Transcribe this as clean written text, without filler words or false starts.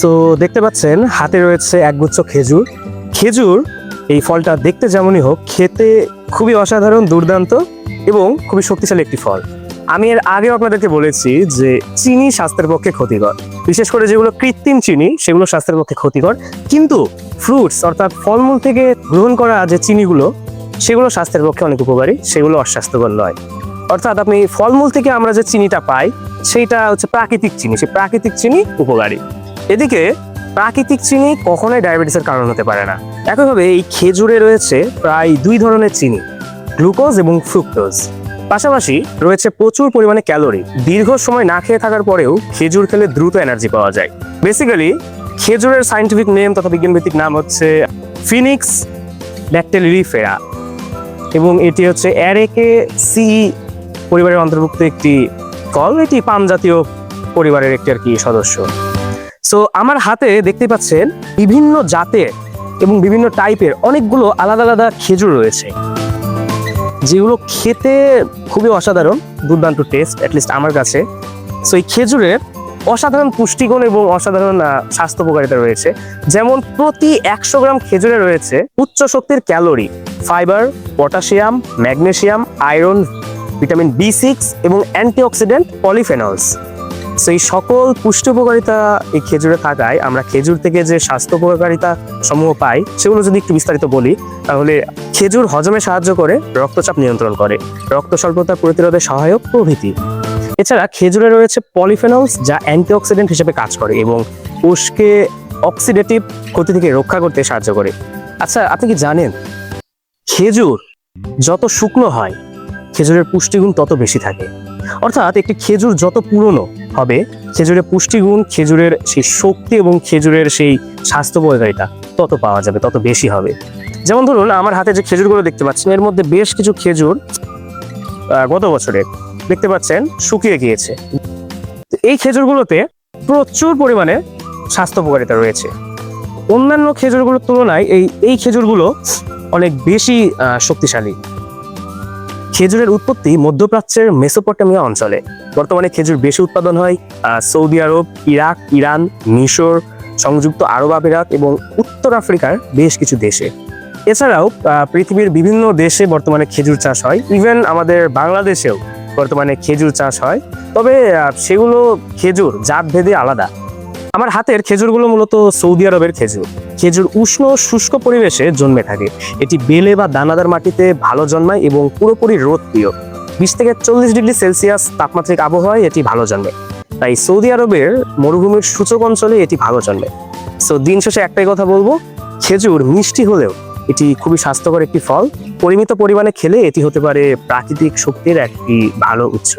So দেখতে পাচ্ছেন হাতে রয়েছে একগুচ্ছ খেজুর। খেজুর এই ফলটা দেখতে যেমনই হোক, খেতে খুবই অসাধারণ, দুর্দান্ত এবং খুবই শক্তিশালী একটি ফল। আমি এর আগেও আপনাদেরকে বলেছি যে চিনি স্বাস্থ্যের পক্ষে ক্ষতিকর, বিশেষ করে যেগুলো কৃত্রিম চিনি সেগুলো স্বাস্থ্যের পক্ষে ক্ষতিকর। কিন্তু ফ্রুটস অর্থাৎ ফলমূল থেকে গ্রহণ করা যে চিনিগুলো সেগুলো স্বাস্থ্যের পক্ষে অনেক উপকারী, সেগুলো অস্বাস্থ্যকর নয়। অর্থাৎ আপনি ফলমূল থেকে আমরা যে চিনিটা পাই সেইটা হচ্ছে প্রাকৃতিক চিনি, সেই প্রাকৃতিক চিনি উপকারী। এদিকে প্রাকৃতিক চিনি কখনোই ডায়াবেটিসের কারণ হতে পারে না। একইভাবে এই খেজুরে রয়েছে প্রায় 2 ধরনের চিনি, গ্লুকোজ এবং ফ্রুক্টোজ। পাশাপাশি রয়েছে প্রচুর পরিমাণে ক্যালোরি। দীর্ঘ সময় না খেয়ে থাকার পরেও খেজুর খেলে দ্রুত এনার্জি পাওয়া যায়। বেসিক্যালি খেজুরের সায়েন্টিফিক নেম তথা বিজ্ঞানভিত্তিক নাম হচ্ছে ফিনিক্স ড্যাকটিলিফেরা এবং এটি হচ্ছে অ্যারেকেসি পরিবারের অন্তর্ভুক্ত একটি ফল। এটি পাম জাতীয় পরিবারের একটি আর কি সদস্য। সো আমার হাতে দেখতে পাচ্ছেন বিভিন্ন জাতের এবং বিভিন্ন টাইপের অনেকগুলো আলাদা আলাদা খেজুর রয়েছে, যেগুলো খেতে খুবই অসাধারণ, দুর্দান্ত টেস্ট, অ্যাটলিস্ট আমার কাছে। সো এই খেজুরের অসাধারণ পুষ্টিগুণ এবং অসাধারণ স্বাস্থ্য উপকারিতা রয়েছে। যেমন প্রতি 100 গ্রাম খেজুরে রয়েছে উচ্চ শক্তির calorie, fibre, potassium, magnesium, iron, vitamin B6 এবং অ্যান্টিঅক্সিডেন্ট পলিফেনলস। সো এই সকল পুষ্টি উপকারিতা এই খেজুরে থাকায় আমরা খেজুর থেকে যে স্বাস্থ্য উপকারিতা সমূহ পাই সেগুলো যদি একটু বিস্তারিত বলি, তাহলে খেজুর হজমে সাহায্য করে, রক্তচাপ নিয়ন্ত্রণ করে, রক্ত স্বল্পতা প্রতিরোধে সহায়ক প্রভৃতি। এছাড়া খেজুরে রয়েছে পলিফেনলস যা অ্যান্টিঅক্সিডেন্ট হিসেবে কাজ করে এবং কোষকে অক্সিডেটিভ ক্ষতি থেকে রক্ষা করতে সাহায্য করে। আচ্ছা, আপনি কি জানেন খেজুর যত শুকনো হয় খেজুরের পুষ্টিগুণ তত বেশি থাকে? অর্থাৎ একটি খেজুর যত পুরনো হবে খেজুরের পুষ্টিগুণ, খেজুরের সেই শক্তি এবং খেজুরের সেই স্বাস্থ্য উপকারিতা তত পাওয়া যাবে, তত বেশি হবে। যেমন ধরুন আমার হাতে যে খেজুরগুলো দেখতে পাচ্ছেন এর মধ্যে বেশ কিছু খেজুর গত বছরের দেখতে পাচ্ছেন শুকিয়ে গিয়েছে। এই খেজুরগুলোতে প্রচুর পরিমাণে স্বাস্থ্য উপকারিতা রয়েছে। অন্যান্য খেজুরগুলোর তুলনায় এই খেজুরগুলো অনেক বেশি শক্তিশালী। খেজুরের উৎপত্তি মধ্যপ্রাচ্যের মেসোপটেমিয়া অঞ্চলে। বর্তমানে খেজুর বেশি উৎপাদন হয় সৌদি আরব, ইরাক, ইরান, মিশর, সংযুক্ত আরব আমিরাত এবং উত্তর আফ্রিকার বেশ কিছু দেশে। এছাড়াও পৃথিবীর বিভিন্ন দেশে বর্তমানে খেজুর চাষ হয়। ইভেন আমাদের বাংলাদেশেও বর্তমানে খেজুর চাষ হয়, তবে সেগুলো খেজুর জাতভেদে আলাদা। আমার হাতের খেজুরগুলো মূলত সৌদি আরবের খেজুর। খেজুর উষ্ণ শুষ্ক পরিবেশে জন্মে থাকে। এটি বেলে বা দানাদার মাটিতে ভালো জন্মায় এবং পুরোপুরি রোদ প্রিয়। 20 থেকে 40 ডিগ্রি সেলসিয়াস তাপমাত্রিক আবহাওয়ায় এটি ভালো জন্মে। তাই সৌদি আরবের মরুভূমির সূচক অঞ্চলে এটি ভালো জন্মে। সো দিন শেষে একটাই কথা বলবো, খেজুর মিষ্টি হলেও এটি খুবই স্বাস্থ্যকর একটি ফল। পরিমিত পরিমাণে খেলে এটি হতে পারে প্রাকৃতিক শক্তির একটি ভালো উৎস।